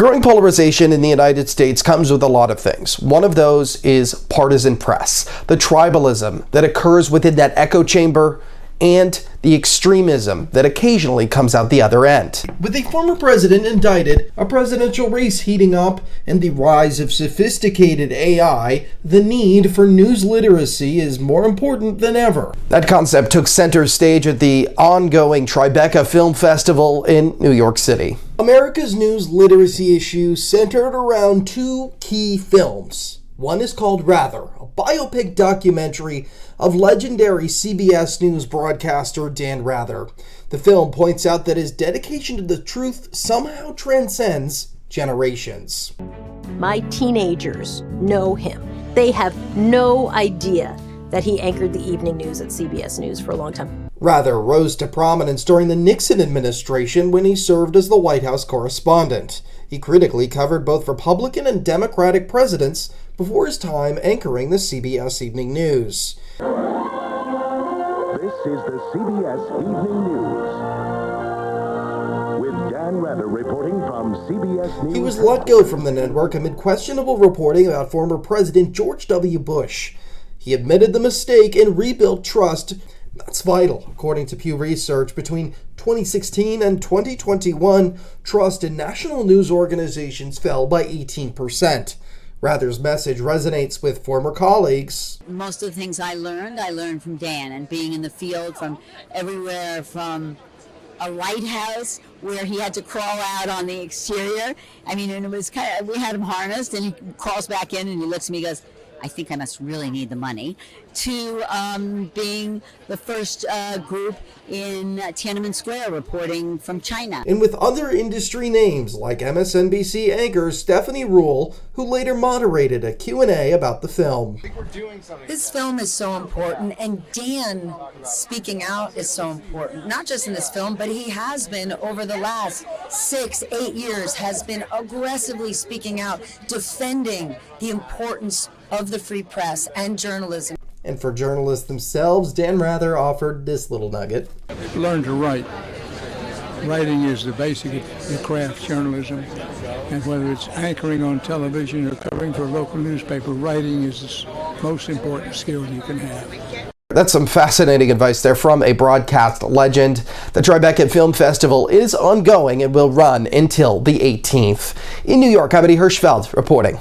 Growing polarization in the United States comes with a lot of things. One of those is partisan press, the tribalism that occurs within that echo chamber, and the extremism that occasionally comes out the other end. With a former president indicted, a presidential race heating up, and the rise of sophisticated AI, the need for news literacy is more important than ever. That concept took center stage at the ongoing Tribeca Film Festival in New York City. America's news literacy issue centered around two key films. One is called Rather, a biopic documentary of legendary CBS News broadcaster Dan Rather. The film points out that his dedication to the truth somehow transcends generations. My teenagers know him. They have no idea that he anchored the evening news at CBS News for a long time. Rather rose to prominence during the Nixon administration when he served as the White House correspondent. He critically covered both Republican and Democratic presidents before his time anchoring the CBS Evening News. This is the CBS Evening News. With Dan Rather reporting from CBS News. He was let go from the network amid questionable reporting about former President George W. Bush. He admitted the mistake and rebuilt trust. That's vital. According to Pew Research, between 2016 and 2021, trust in national news organizations fell by 18%. Rather's message resonates with former colleagues. Most of the things I learned from Dan, and being in the field from everywhere from a lighthouse where he had to crawl out on the exterior. I mean, and it was kind of, we had him harnessed and he crawls back in and he looks at me and goes, I think I must really need the money, to being the first group in Tiananmen Square reporting from China. And with other industry names like MSNBC anchor Stephanie Ruhle, who later moderated a Q&A about the film. This film is so important, and Dan speaking out is so important, not just in this film, but he has been over the last 6-8 years, has been aggressively speaking out, defending the importance of the free press and journalism. And for journalists themselves, Dan Rather offered this little nugget. Learn to write. Writing is the basic of the craft, journalism. And whether it's anchoring on television or covering for a local newspaper, writing is the most important skill you can have. That's some fascinating advice there from a broadcast legend. The Tribeca Film Festival is ongoing and will run until the 18th. In New York, I'm Hirschfeld reporting.